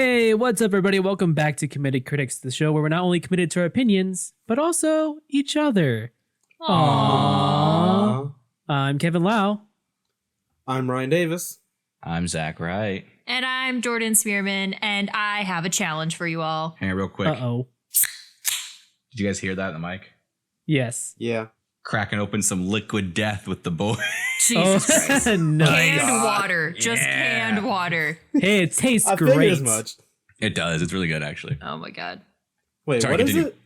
Hey, what's up, everybody? Welcome back to Committed Critics, the show where we're not only committed to our opinions, but also each other. Aww. I'm Kevin Lau. I'm Ryan Davis. I'm Zach Wright. And I'm Jordan Spearman, and I have a challenge for you all. Hang on real quick. Uh-oh. Did you guys hear that in the mic? Yes. Yeah. Cracking open some liquid death with the boy. Jesus Christ. Nice. Canned water. Just canned water. Hey, it tastes I great. figured as much. It does. It's really good, actually. Oh my God. Wait, Sorry, what is continue. it?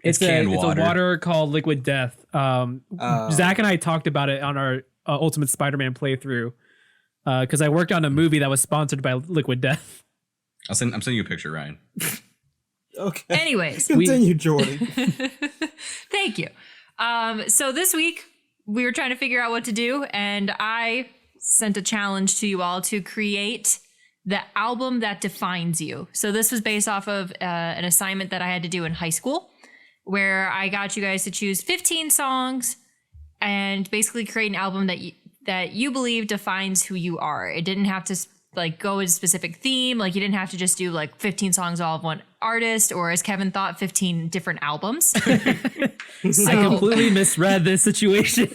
It's canned a water. water called Liquid Death. Zach and I talked about it on our Ultimate Spider-Man playthrough because I worked on a movie that was sponsored by Liquid Death. I'm sending you a picture, Ryan. Okay. Anyways. Continue, Jordan. Thank you. So this week, we were trying to figure out what to do, and I sent a challenge to you all to create the album that defines you. So this was based off of an assignment that I had to do in high school, where I got you guys to choose 15 songs and basically create an album that you believe defines who you are. It didn't have to go a specific theme. Like, you didn't have to just do 15 songs all of one artist, or as Kevin thought, 15 different albums. I completely misread this situation.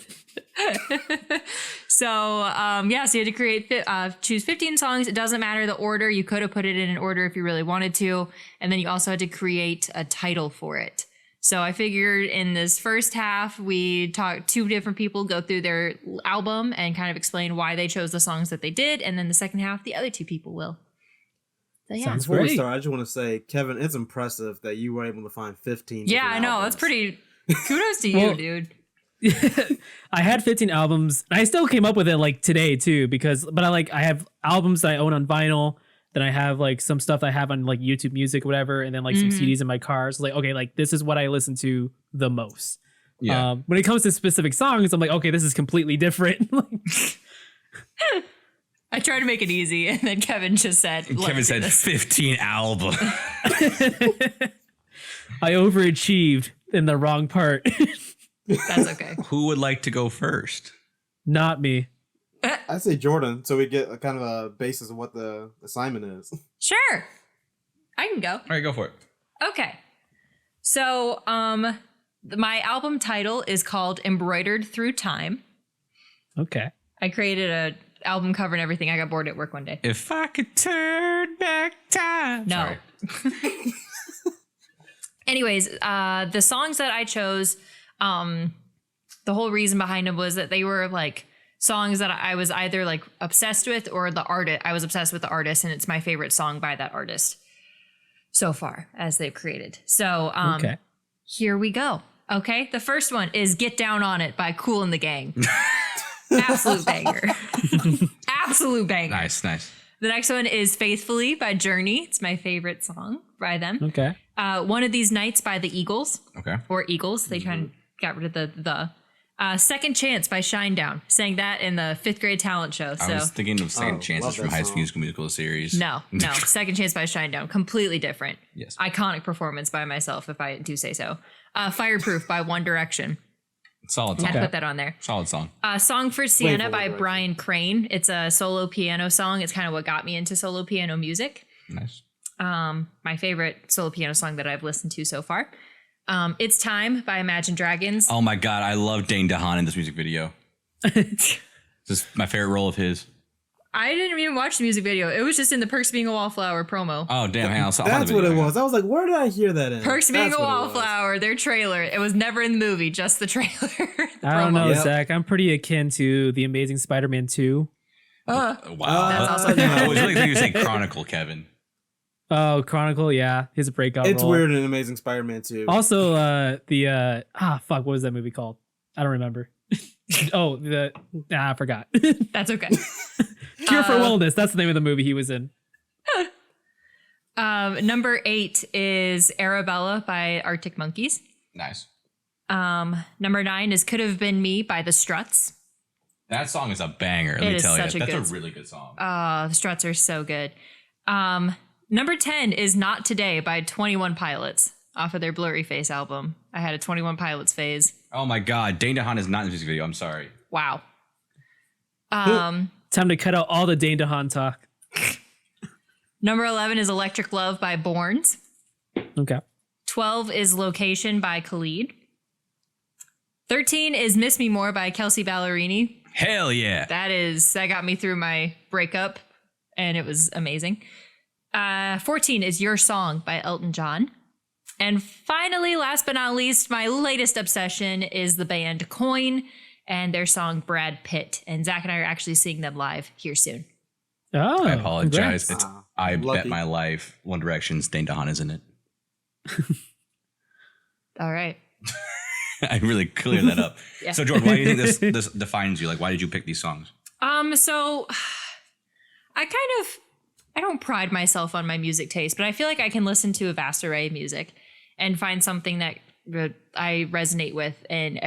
So you had to choose 15 songs. It doesn't matter the order. You could have put it in an order if you really wanted to. And then you also had to create a title for it. So I figured in this first half, we talked, two different people go through their album and kind of explain why they chose the songs that they did. And then the second half, the other two people will. So yeah. Sounds Before we great. start, I just want to say, Kevin, it's impressive that you were able to find 15. Yeah, different I know. albums. That's pretty kudos to you, Well, dude. I had 15 albums. And I still came up with it today too, but I have albums that I own on vinyl. Then I have some stuff I have on YouTube Music, whatever, and then some CDs in my car. So this is what I listen to the most. Yeah. When it comes to specific songs, I'm like, okay, this is completely different. I tried to make it easy, and then Kevin just said, Kevin said 15 albums. I overachieved in the wrong part. That's okay. Who would like to go first? Not me. I say Jordan, so we get a kind of a basis of what the assignment is. Sure. I can go. All right, go for it. Okay. So, my album title is called Embroidered Through Time. Okay. I created a album cover and everything. I got bored at work one day. If I could turn back time. No. Sorry. Anyways, the songs that I chose, the whole reason behind them was that they were songs that I was either obsessed with, or the artist. I was obsessed with the artist, and it's my favorite song by that artist so far as they've created. So Okay. Here we go. Okay, the first one is "Get Down on It" by Kool and the Gang. Absolute banger. Absolute banger. Nice. The next one is "Faithfully" by Journey. It's my favorite song by them. Okay. "One of These Nights" by the Eagles. Okay. Or Eagles. They kind of got rid of the. "Second Chance" by Shinedown. Sang that in the 5th grade talent show. So I was thinking of Second Chances love from that High song. School Musical series. no. "Second Chance" by Shinedown. Completely different. Yes. Iconic performance by myself, if I do say so. "Fireproof" by One Direction. Solid Had song. to put that on there. Solid song. "Song for Sienna" for by One Direction. Brian Crane. It's a solo piano song. It's kind of what got me into solo piano music. Nice. My favorite solo piano song that I've listened to so far. "It's Time" by Imagine Dragons. Oh my God, I love Dane DeHaan in this music video. This is my favorite role of his. I didn't even watch the music video. It was just in the Perks of Being a Wallflower promo. Oh damn! Hang on, I'll find That's the what it video. was. I was like, where did I hear that in? Perks of Being That's a what it was. Wallflower, their trailer. It was never in the movie, just the trailer. I don't know, Yep. Zach. I'm pretty akin to The Amazing Spider-Man 2. Wow. That's also yeah. I was really thinking you were saying Chronicle, Kevin. Oh, Chronicle, yeah. His breakout It's role. weird in Amazing Spider-Man 2. Also, what was that movie called? I don't remember. I forgot. That's okay. Cure for Wellness. That's the name of the movie he was in. Number 8 is "Arabella" by Arctic Monkeys. Nice. Number 9 is "Could Have Been Me" by the Struts. That song is a banger. Let me is tell you, such a that's good a really good song. The Struts are so good. Number 10 is "Not Today" by 21 Pilots off of their Blurry Face album. I had a 21 Pilots phase. Oh my God, Dane DeHaan is not in the music video. I'm sorry. Wow. Time to cut out all the Dane DeHaan talk. Number 11 is Electric Love by Borns. Okay. 12 is Location by Khalid. 13 is Miss Me More by Kelsey Ballerini. Hell yeah. That got me through my breakup, and it was amazing. 14 is Your Song by Elton John. And finally, last but not least, my latest obsession is the band Coin and their song Brad Pitt. And Zach and I are actually seeing them live here soon. Oh, I apologize. congrats. I lucky. bet my life One Direction's Dane DeHaan is in it. All right. I really cleared that up. Yeah. So, Jordan, why do you think this defines you? Like, why did you pick these songs? So I don't pride myself on my music taste, but I feel like I can listen to a vast array of music and find something that I resonate with in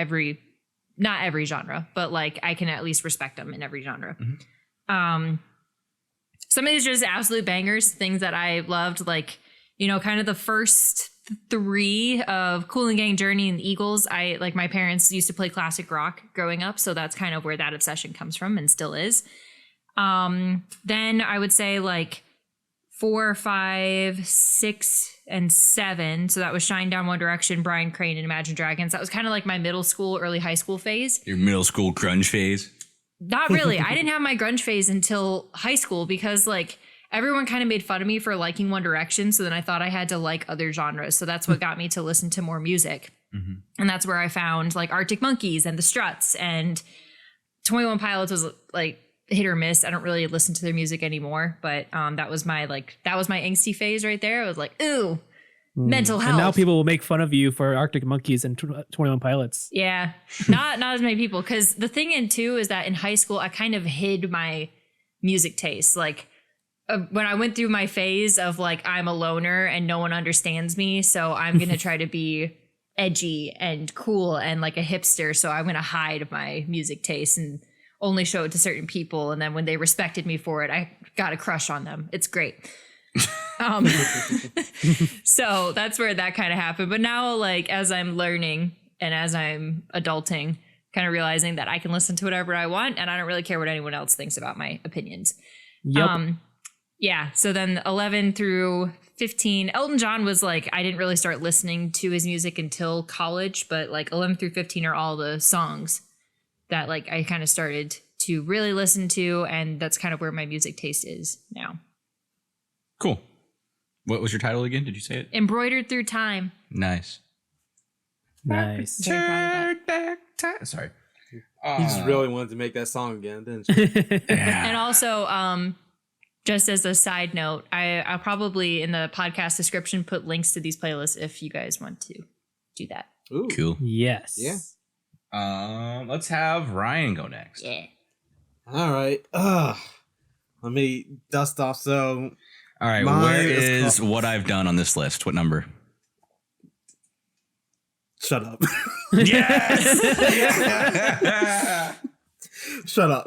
not every genre, but like I can at least respect them in every genre. Mm-hmm. Some of these are just absolute bangers, things that I loved, like, kind of the first 3 of Kool and Gang, Journey, and the Eagles. My parents used to play classic rock growing up, so that's kind of where that obsession comes from and still is. Then I would say like 4, 5, 6, and 7. So that was Shine Down, One Direction, Brian Crane, and Imagine Dragons. That was kind of like my middle school, early high school phase. Your middle school grunge phase? Not really. I didn't have my grunge phase until high school because like everyone kind of made fun of me for liking One Direction. So then I thought I had to like other genres. So that's what got me to listen to more music. Mm-hmm. And that's where I found like Arctic Monkeys and the Struts, and 21 Pilots was like hit or miss. I don't really listen to their music anymore, but that was my angsty phase right there. I was like, ooh, mental health. And now people will make fun of you for Arctic Monkeys and 21 Pilots. Yeah, not as many people. Because the thing in too is that in high school I kind of hid my music taste. Like when I went through my phase of like I'm a loner and no one understands me, so I'm gonna try to be edgy and cool and like a hipster. So I'm gonna hide my music taste and only show it to certain people. And then when they respected me for it, I got a crush on them. It's great. So that's where that kind of happened. But now, like, as I'm learning and as I'm adulting, kind of realizing that I can listen to whatever I want and I don't really care what anyone else thinks about my opinions. Yep. Yeah. So then 11 through 15, Elton John was like, I didn't really start listening to his music until college, but like 11 through 15 are all the songs that like I kind of started to really listen to, and that's kind of where my music taste is now. Cool. What was your title again? Did you say it? Embroidered Through Time. Nice. Nice. Very proud of that. Sorry. You just really wanted to make that song again, didn't you? And also, just as a side note, I'll probably in the podcast description put links to these playlists if you guys want to do that. Ooh. Cool. Yes. Yeah. Let's have Ryan go next. Yeah. All right. Let me dust off. So, All right. Mine Where is is what I've done on this list? What number? shut up. Yes. Shut up.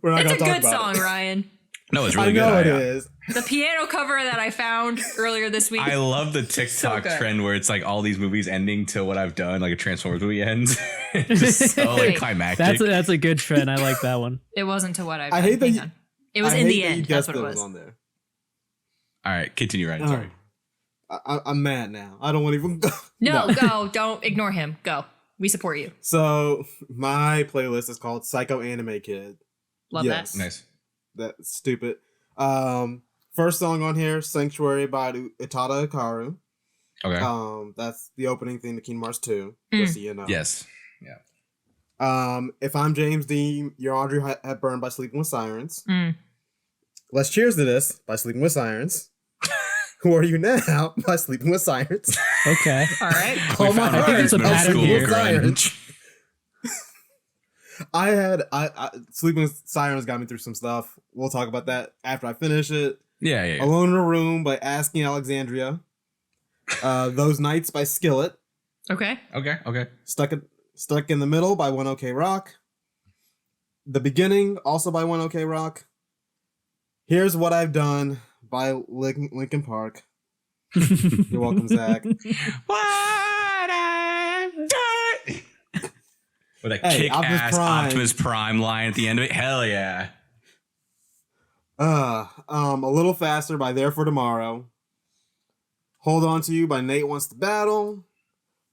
We're not It's a gonna talk good about song, it. Ryan. No, it's really I know good. it is. The piano cover that I found earlier this week. I love the TikTok good. trend where it's like all these movies ending to what I've done, like a Transformers movie ends. It's just so like Wait. climactic. That's a good trend. I like that one. It wasn't to what I've I done. hate that Hang you- on. It was I in hate the that you end. guessed That's what it that was. on there. All right, continue, Ryan. Sorry. I'm mad now. I don't want to even go. No, go. Don't ignore him. Go. We support you. So my playlist is called Psycho Anime Kid. Love Yes. that. Nice. That's stupid. First song on here, Sanctuary by Utada Hikaru. Okay. That's the opening theme to Kingdom Hearts 2. Mm. Just so you know. Yes. If I'm James Dean, you're Audrey Hepburn by Sleeping with Sirens. Mm. Let's Cheers to This by Sleeping with Sirens. Who Are You Now by Sleeping with Sirens. Okay. All right. Oh my I think there's a heart, pattern Sleeping here. with Sirens. I Sleeping with Sirens got me through some stuff. We'll talk about that after I finish it. Yeah. Alone in a Room by Asking Alexandria. Those Nights by Skillet. Okay. Okay. Stuck in the Middle by One OK Rock. The Beginning, also by One OK Rock. Here's What I've Done by Linkin Park. You're welcome, Zach. What I've done. With a Hey, kick-ass Optimus Prime. Optimus Prime line at the end of it. Hell yeah. A Little Faster by There for Tomorrow. Hold On to You by Nate Wants to Battle.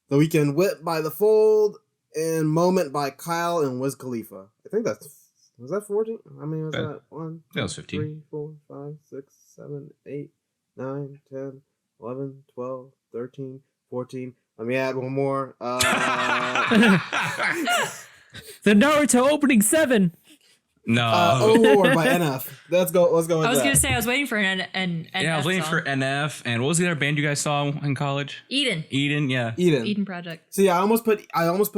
The Weekend Whip by The Fold. And Moment by Kyle and Wiz Khalifa. I think was that 14? I mean, was that 1? That was 15. 3, 4, 5, 6, 7, 8, 9, 10, 11, 12, 13, 14. Let me add one more. The Naruto opening 7. No. Oh Lord by NF. Let's go with I was that. gonna say I was waiting for an NF yeah, I was waiting song. for NF. And what was the other band you guys saw in college? Eden Yeah. Eden. Project. See, I almost put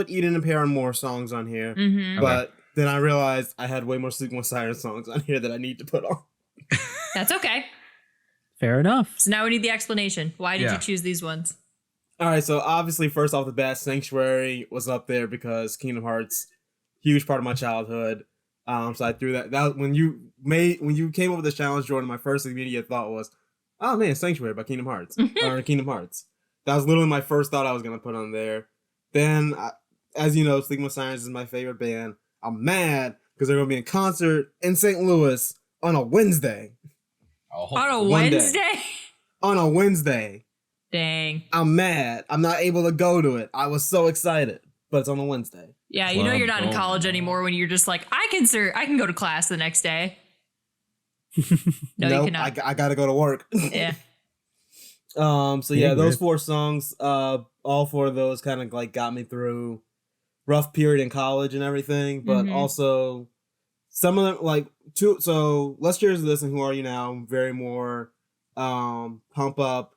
Eden and Paramore songs on here, Mm-hmm. but then I realized I had way more Sigma Siren songs on here that I need to put on. That's okay. Fair enough. So now we need the explanation. Why did Yeah. you choose these ones? All right, so obviously, first off the bat, Sanctuary was up there because Kingdom Hearts, huge part of my childhood. So I threw that. That when you came up with this challenge, Jordan, my first immediate thought was, "Oh man, Sanctuary by Kingdom Hearts or Kingdom Hearts." That was literally my first thought I was gonna put on there. Then, as you know, Stigma Science is my favorite band. I'm mad because they're gonna be in concert in St. Louis on a Wednesday. On a One day. Wednesday? On a Wednesday. Dang. I'm mad. I'm not able to go to it. I was so excited, but it's on a Wednesday. Yeah, you know you're not in Club college Gold. anymore when you're just like, I can go to class the next day. No, Nope, you cannot. I gotta go to work. Yeah. So yeah, those 4 songs, all 4 of those kind of like got me through rough period in college and everything, but Mhm. also some of them like two. So Let's Cheers This and Who Are You Now? Very more pump up,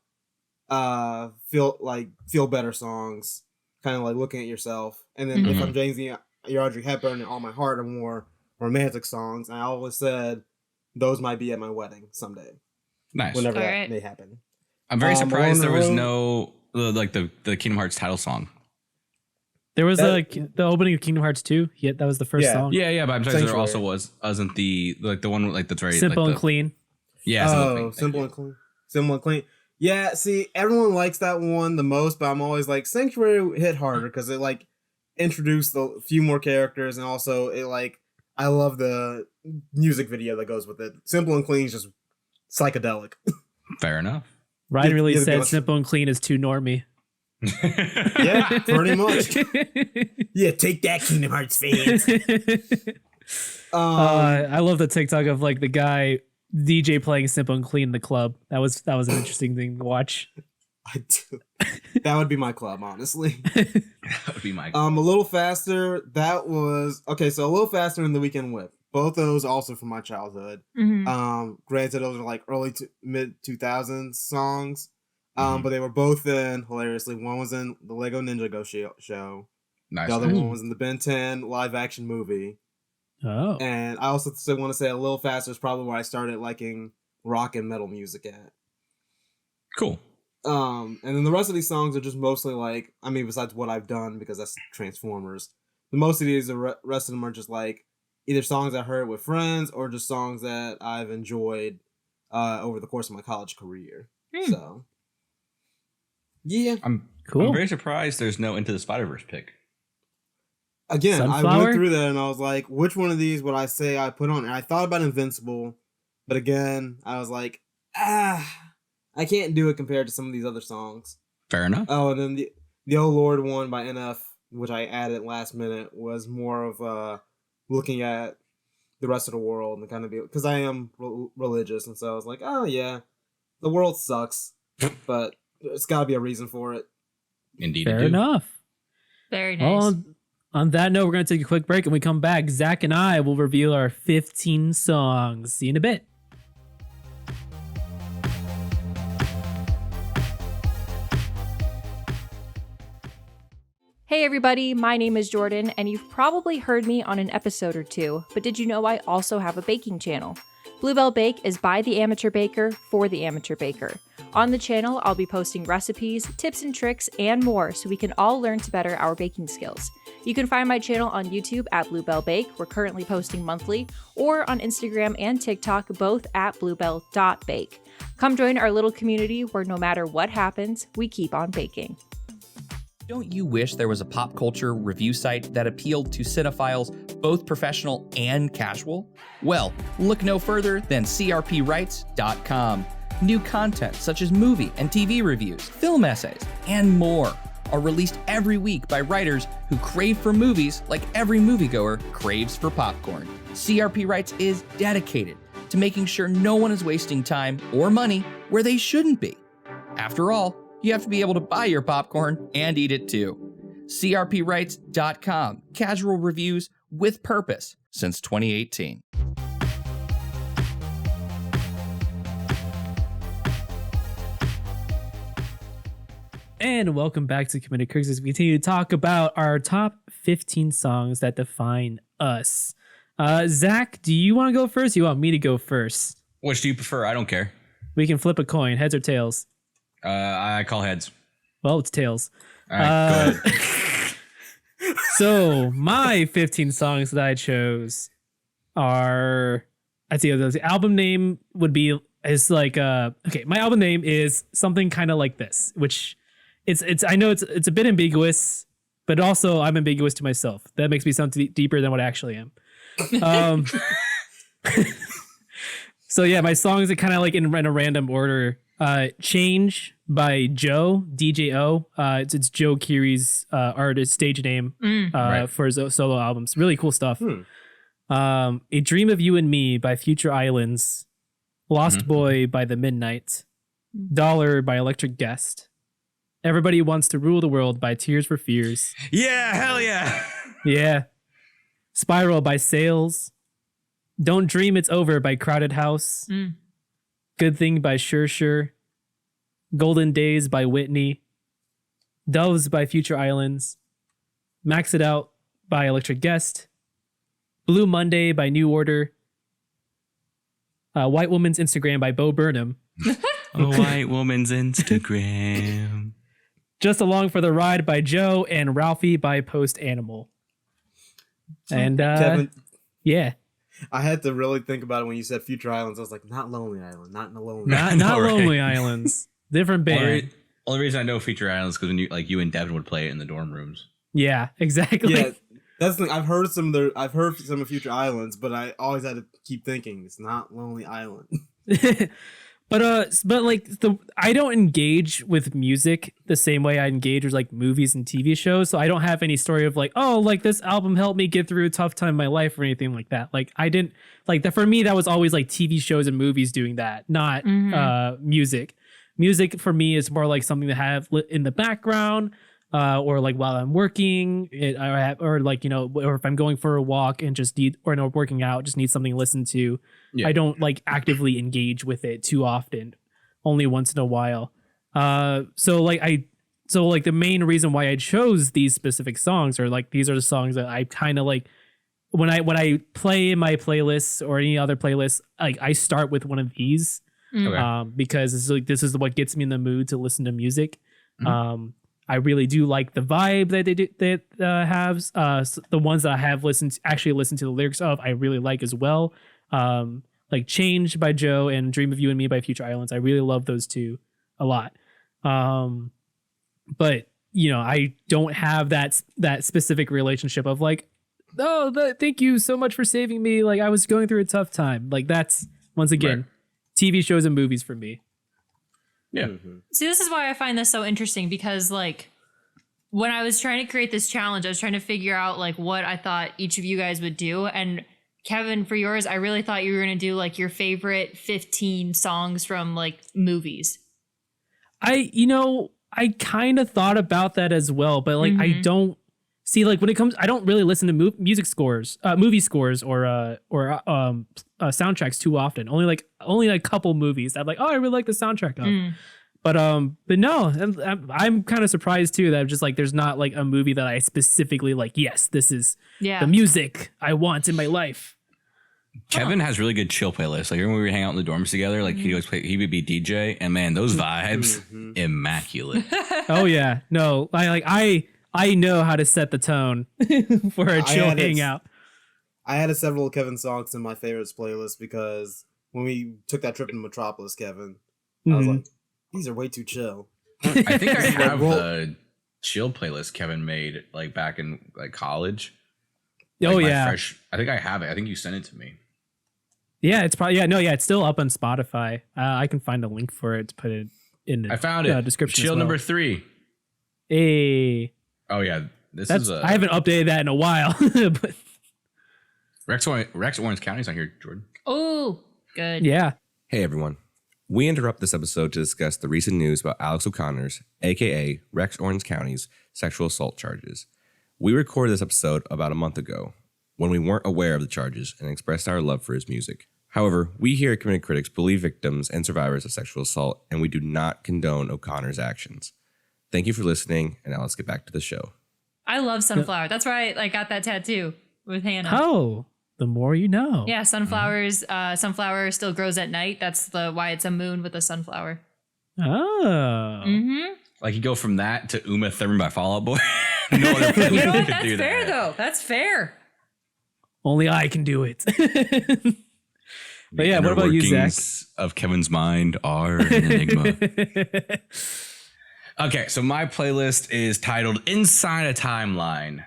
feel better songs, kind of like looking at yourself. And then If Mhm. I'm James, You're Audrey Hepburn, and All My Heart are more romantic songs. And I always said those might be at my wedding someday, Nice. whenever that Alright. may happen. I'm very surprised there was Alone. no the Kingdom Hearts title song. There was That- the opening of Kingdom Hearts 2. Yeah, that was the first Yeah. song. Yeah, but I'm sorry, there Sanctuary. also wasn't the one like that's very Simple like and clean. Yeah, Simple and Clean. Simple and Clean. Simple and Clean. Yeah, see, everyone likes that one the most, but I'm always like, Sanctuary hit harder because it like introduced a few more characters, and also it like I love the music video that goes with it. Simple and Clean is just psychedelic. Fair enough. Ryan really Yeah, said the- Simple and Clean is too normie. Yeah, pretty much. Yeah, take that, Kingdom Hearts fans. I love the TikTok of like the guy DJ playing Simple and Clean in the club. That was an interesting thing to watch. I do. That would be my club, honestly. That would be my A Little Faster. That was okay. So A Little Faster and The Weekend Whip. Both those also from my childhood. Mhm. Granted, those are like early to mid 2000s songs. Mhm. But they were both in hilariously. One was in the Lego Ninjago show. nice. The other nice. one was in the Ben 10 live action movie. Oh, And I also still want to say A Little Faster is probably where I started liking rock and metal music at. Cool. And then the rest of these songs are just mostly like, I mean, besides What I've Done, because that's Transformers. The most of these, the rest of them are just like either songs I heard with friends or just songs that I've enjoyed over the course of my college career. So, yeah. I'm cool. very surprised there's no Into the Spider-Verse pick. Again, I Sunflower? went through that and I was like, which one of these would I say I put on? And I thought about Invincible, but again, I was like, I can't do it compared to some of these other songs. Fair enough. Oh, and then the Oh Lord one by NF, which I added last minute, was more of looking at the rest of the world and kind of be, because I am religious, and so I was like, oh yeah, the world sucks, but it's got to be a reason for it. Indeed. Fair it do. enough. Very nice. Well, on that note, we're going to take a quick break. And we come back, Zach and I will reveal our 15 songs. See you in a bit. Hey everybody, my name is Jordan, and you've probably heard me on an episode or two, but did you know I also have a baking channel? Bluebell Bake is by the amateur baker for the amateur baker. On the channel, I'll be posting recipes, tips and tricks, and more so we can all learn to better our baking skills. You can find my channel on YouTube at Bluebell Bake, we're currently posting monthly, or on Instagram and TikTok, both at bluebell.bake. Come join our little community where no matter what happens, we keep on baking. Don't you wish there was a pop culture review site that appealed to cinephiles both professional and casual? Well, look no further than crpwrites.com. New content such as movie and TV reviews, film essays, and more are released every week by writers who crave for movies like every moviegoer craves for popcorn. CRP Writes is dedicated to making sure no one is wasting time or money where they shouldn't be. After all, you have to be able to buy your popcorn and eat it too. crpwrites.com. Casual reviews with purpose since 2018. And welcome back to Committed Critics as we continue to talk about our top 15 songs that define us. Zach, do you want to go first? Or you want me to go first? Which do you prefer? I don't care. We can flip a coin, heads or tails. I call heads. Well, it's tails. All right, go ahead. So my 15 songs that I chose are, I'd say the album name would be okay. My album name is something kind of like this, which it's I know it's a bit ambiguous, but also I'm ambiguous to myself. That makes me sound deeper than what I actually am. So yeah, my songs are kind of like in a random order. Change by Joe, DJO. It's Joe Keery's artist stage name for his solo albums. Really cool stuff. A Dream of You and Me by Future Islands. Lost Boy by The Midnight. Dollar by Electric Guest. Everybody Wants to Rule the World by Tears for Fears. Yeah, hell yeah. Yeah. Spiral by Sales. Don't Dream It's Over by Crowded House. Good Thing by Sure. Golden Days by Whitney. Doves by Future Islands. Max It Out by Electric Guest. Blue Monday by New Order. White Woman's Instagram by Bo Burnham. A white woman's Instagram. Just Along for the Ride by Joe, and Ralphie by Post Animal. And Kevin, yeah. I had to really think about it when you said Future Islands. I was like, not Lonely Island, not in the Lonely Not, Island. not right? Lonely Islands. Different band. Only reason I know Future Islands because when you and Devin would play it in the dorm rooms. Yeah, exactly. Yeah, that's the thing. I've heard some of Future Islands, but I always had to keep thinking it's not Lonely Island. But like I don't engage with music the same way I engage with like movies and TV shows. So I don't have any story of like, oh, like this album helped me get through a tough time in my life or anything like that. Like I didn't like that for me. That was always like TV shows and movies doing that, not music. Music for me is more like something to have in the background, or like while I'm working, or like or if I'm going for a walk and just need or working out, just need something to listen to. Yeah. I don't like actively engage with it too often, only once in a while. So the main reason why I chose these specific songs are like these are the songs that I kind of like when I play in my playlists or any other playlists. Like I start with one of these because it's like this is what gets me in the mood to listen to music. I really do like the vibe that they have. The ones that I have actually listened to the lyrics of, I really like as well. Like Change by Joe and Dream of You and Me by Future Islands. I really love those two a lot. But I don't have that specific relationship of like, oh, thank you so much for saving me. Like I was going through a tough time. Like that's once again, TV shows and movies for me. Yeah. See, this is why I find this so interesting because like when I was trying to create this challenge, I was trying to figure out like what I thought each of you guys would do. And Kevin, for yours, I really thought you were going to do like your favorite 15 songs from like movies. I kind of thought about that as well, but like I don't see like when it comes, I don't really listen to movie scores or soundtracks too often. Only a couple movies I'm like, oh, I really like the soundtrack of. But no, I'm kind of surprised too that just like there's not like a movie that I specifically like. Yes, this is the music I want in my life. Kevin has really good chill playlists. Like when we would hang out in the dorms together, like he would be DJ, and man, those vibes immaculate. Oh yeah, no, I know how to set the tone for a chill hangout. I had several Kevin songs in my favorites playlist because when we took that trip to Metropolis, Kevin, I was like, these are way too chill. I think I have the chill playlist Kevin made like back in like college. Oh Like, my yeah, I think I have it. I think you sent it to me. yeah. It's probably it's still up on Spotify. I can find a link for it to put it in the I found it. description. Chill as well. number 3. Hey, Oh yeah, this that's is I haven't updated that in a while. But Rex Orange County's on here, Jordan. Oh, good. yeah, Hey everyone. We interrupt this episode to discuss the recent news about Alex O'Connor's, aka Rex Orange County's, sexual assault charges. We recorded this episode about a month ago, when we weren't aware of the charges and expressed our love for his music. However, we here at Committed Critics believe victims and survivors of sexual assault, and we do not condone O'Connor's actions. Thank you for listening, and now let's get back to the show. I love sunflower. That's why I got that tattoo with Hannah. oh, the more you know. Yeah, sunflowers. Sunflower still grows at night. That's why it's a moon with a sunflower. Oh, Mm-hmm. Like you go from that to Uma Thurman by Fall Out Boy. No other playlist You know what? could That's do fair, that. though. That's fair. only I can do it. But yeah, The what about you, Zach? workings of Kevin's mind are an enigma. Okay, so my playlist is titled Inside a Timeline.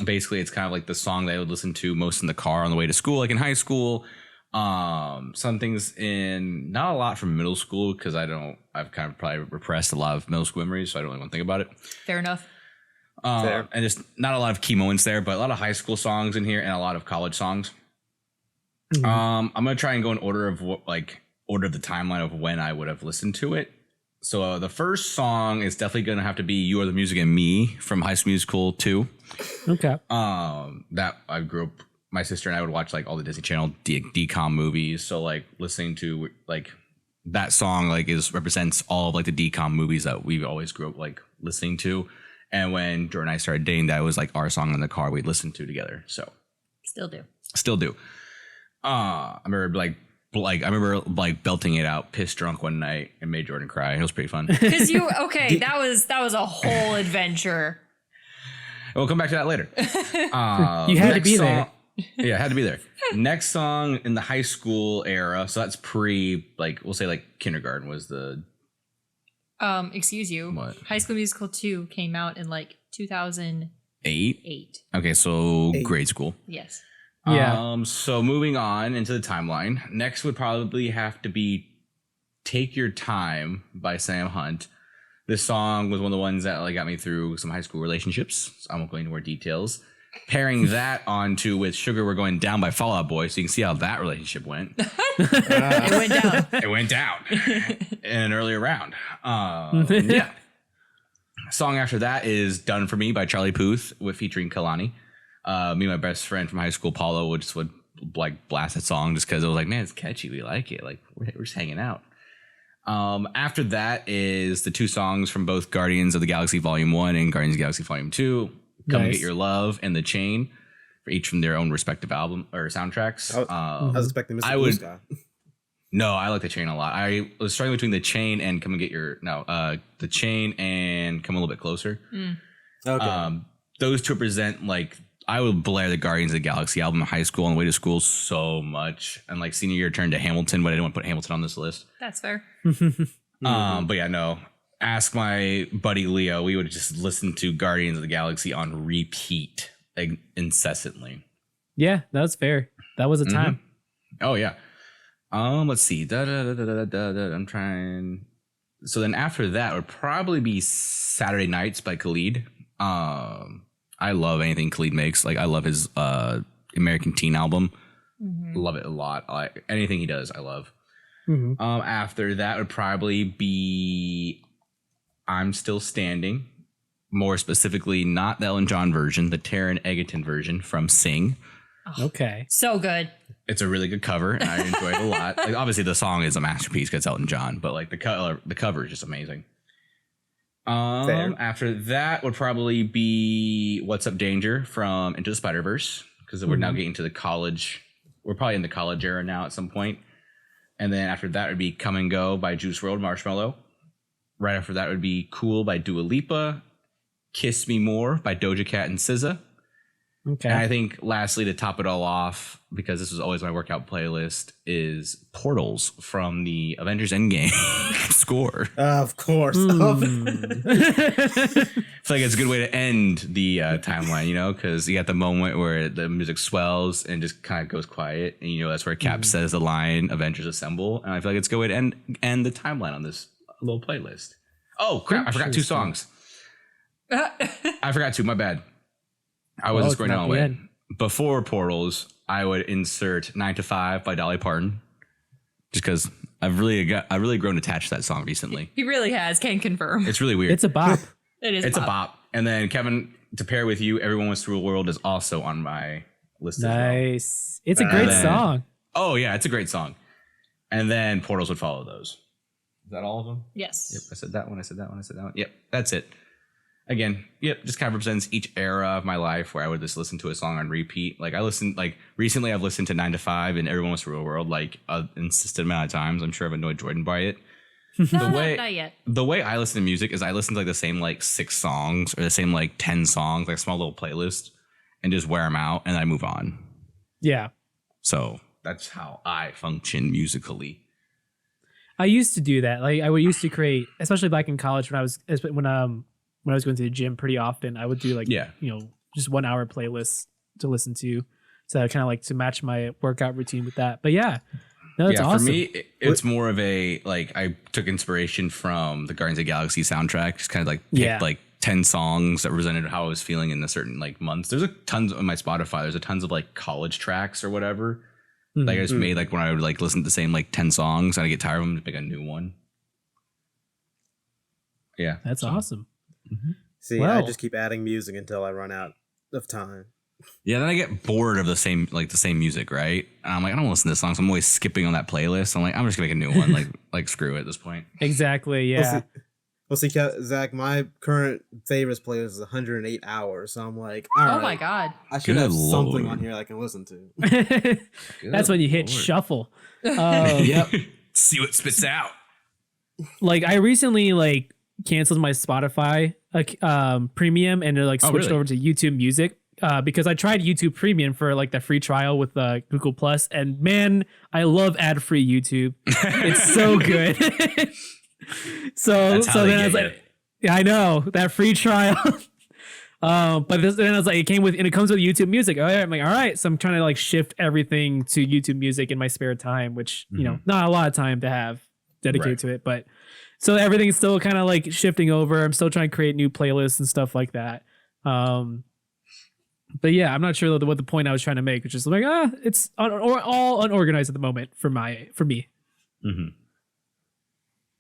Basically, it's kind of like the song that I would listen to most in the car on the way to school, like in high school. Some things not a lot from middle school because I've kind of probably repressed a lot of middle school memories, so I don't really want to think about it. Fair enough. Fair. And just not a lot of key moments there, but a lot of high school songs in here and a lot of college songs. Mhm. I'm gonna try and go in order of order of the timeline of when I would have listened to it. So the first song is definitely gonna have to be "You Are the Music and Me" from High School Musical 2. Okay. That I grew up. My sister and I would watch like all the Disney Channel DCOM movies. So like listening to like that song like represents all of like the DCOM movies that we always grew up like listening to. And when Jordan and I started dating, that was like our song in the car we'd listen to together. So Still do. still do. I remember belting it out, pissed drunk one night, and made Jordan cry. It was pretty fun. Because that was a whole adventure. We'll come back to that later. You had to next be song- there. Yeah, I had to be there. Next song in the high school era, so that's we'll say like kindergarten was the Excuse you. What? High School Musical 2 came out in like 2008. 8. Okay, so 8. grade school. Yes. Yeah. So moving on into the timeline, next would probably have to be "Take Your Time" by Sam Hunt. This song was one of the ones that like got me through some high school relationships. So I won't go into more details. Pairing that onto with "Sugar We're Going Down" by Fall Out Boy, so you can see how that relationship went. It went down. It went down in an earlier round. Yeah. Song after that is "Done for Me" by Charlie Puth featuring Kalani. Me and my best friend from high school, Paulo, would like blast that song just because it was like, man, it's catchy. We like it. Like we're just hanging out. After that is the two songs from both Guardians of the Galaxy Volume 1 and Guardians of the Galaxy Volume 2. Come and Nice. Get Your Love and The Chain, for each from their own respective album or soundtracks. I was expecting Mr. I Blue would- Sky. No, I like The Chain a lot. I was struggling between The Chain and Come and Get Your The Chain and Come a Little Bit Closer. Okay. Those two represent like I would blare the Guardians of the Galaxy album in high school on the way to school so much, and like senior year turned to Hamilton, but I didn't want to put Hamilton on this list. That's fair. But yeah, no. Ask my buddy Leo. We would just listen to Guardians of the Galaxy on repeat, like incessantly. Yeah, that was fair. That was a time. Oh yeah. Let's see. I'm trying. So then after that would probably be Saturday Nights by Khalid. I love anything Khalid makes. Like I love his American Teen album. Love it a lot. Like anything he does, I love. Mhm. After that would probably be I'm Still Standing. More specifically, not the Ellen John version, the Taron Egerton version from Sing. Okay. So good. It's a really good cover, and I enjoy it a lot. Like, obviously, the song is a masterpiece because it's Elton John, but like the cover is just amazing. Fair. After that would probably be "What's Up, Danger" from Into the Spider-Verse, because we're now getting to the college. We're probably in the college era now at some point. And then after that would be "Come and Go" by Juice WRLD, Marshmello. Right after that would be "Cool" by Dua Lipa, "Kiss Me More" by Doja Cat and SZA. Okay. And I think lastly, to top it all off, because this was always my workout playlist, is "Portals" from the Avengers Endgame score. Of course. I feel like it's a good way to end the timeline, you know, because you got the moment where the music swells and just kind of goes quiet, and you know that's where Cap says the line "Avengers Assemble," and I feel like it's a good way to end the timeline on this little playlist. Oh crap! I forgot 2 songs. I forgot 2. My bad. I wasn't scoring all the way. Before Portals, I would insert 9 to 5 by Dolly Parton, just because I've really grown attached to that song recently. He really has. Can confirm. It's really weird. It's a bop. It is. It's a bop. And then Kevin, to pair with you, Everyone Wants to Rule the World is also on my list Nice. It's a as great well. song. Oh yeah, it's a great song. And then Portals would follow those. Is that all of them? Yes. Yep. I said that one. I said that one. I said that one. Yep. That's it. Again, yep. Just kind of represents each era of my life where I would just listen to a song on repeat. Like recently I've listened to 9 to 5 and Everyone Wants to Rule the World like an insistent amount of times. I'm sure I've annoyed Jordan by it. No, not yet. The way I listen to music is I listen to like the same like 6 songs or the same like 10 songs, like a small little playlist, and just wear them out and I move on. Yeah. So that's how I function musically. I used to do that. Like I would used to create, especially back in college when I was going to the gym pretty often, I would do like, just 1 hour playlists to listen to. So I kind of like to match my workout routine with that. But yeah, no, that's awesome. For me, it's more of a, like, I took inspiration from the Guardians of the Galaxy soundtrack, just kind of like picked like 10 songs that represented how I was feeling in a certain like months. There's tons on my Spotify. There's tons of like college tracks or whatever. Mm-hmm. Like I just made like when I would like listen to the same like 10 songs and I get tired of them to pick a new one. Yeah. That's awesome. Mm-hmm. See, I just keep adding music until I run out of time. Yeah, then I get bored of the same music, right? And I'm like, I don't listen to this song, so I'm always skipping on that playlist. I'm like, I'm just gonna make a new one. like screw it at this point. Exactly. Yeah. Well, see, Zach, my current favorites playlist is 108 hours. So I'm like, all right, oh my god, I should have something on here I can listen to. That's when you hit shuffle. Yep. See what spits out. Like I recently canceled my Spotify premium and switched over to YouTube Music. Because I tried YouTube Premium for like the free trial with Google Plus, and man, I love ad-free YouTube. It's so good. so then I was like, yeah, I know that free trial. But then I was like, it came with, and it comes with YouTube Music. Oh, yeah. I'm like, all right. So I'm trying to like shift everything to YouTube Music in my spare time, which not a lot of time to have dedicated to it, but so everything's still kind of like shifting over. I'm still trying to create new playlists and stuff like that. But yeah, I'm not sure what the point I was trying to make, which is like, it's all unorganized at the moment for me. Mm-hmm.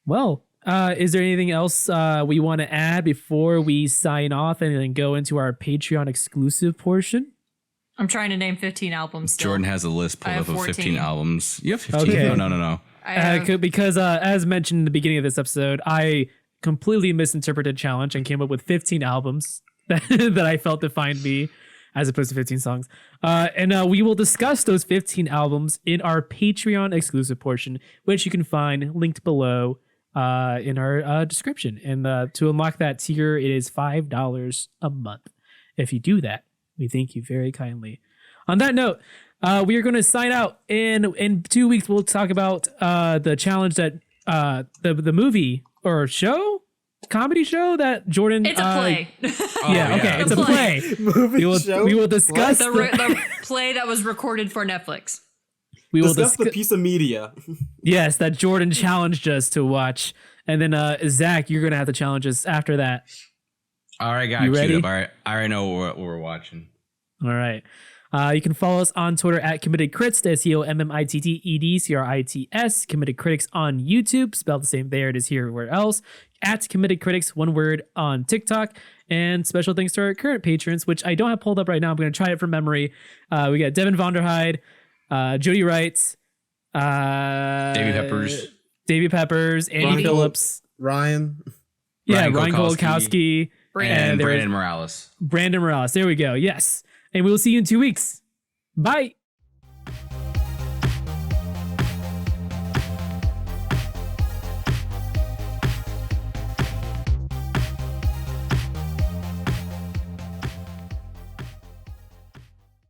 Well, is there anything else we want to add before we sign off and then go into our Patreon exclusive portion? I'm trying to name 15 albums still. Jordan has a list pulled up of 15 albums. You have 15? Okay. No. Because as mentioned in the beginning of this episode, I completely misinterpreted challenge and came up with 15 albums that I felt defined me, as opposed to 15 songs. And we will discuss those 15 albums in our Patreon exclusive portion, which you can find linked below in our description. And to unlock that tier, it is $5 a month. If you do that, we thank you very kindly. On that note, we are going to sign out. In 2 weeks, we'll talk about the challenge that the movie or comedy show that Jordan. It's a play. It's a play. We will discuss the play that was recorded for Netflix. We will discuss the piece of media. Yes, that Jordan challenged us to watch, and then Zach, you're gonna have to challenge us after that. All right, guys. You ready? All right, I already know what we're watching. All right. You can follow us on Twitter at Committed Crits, COMMITTED_CRITS. Committed Critics on YouTube, spelled the same there. It is here everywhere else. At Committed Critics, one word, on TikTok. And special thanks to our current patrons, which I don't have pulled up right now. I'm going to try it from memory. We got Devin Vonderhyde, Jody Wright, Davey Peppers, Andy Phillips, Ryan Kolakowski, and Brandon Morales. There we go. Yes. And we will see you in 2 weeks. Bye.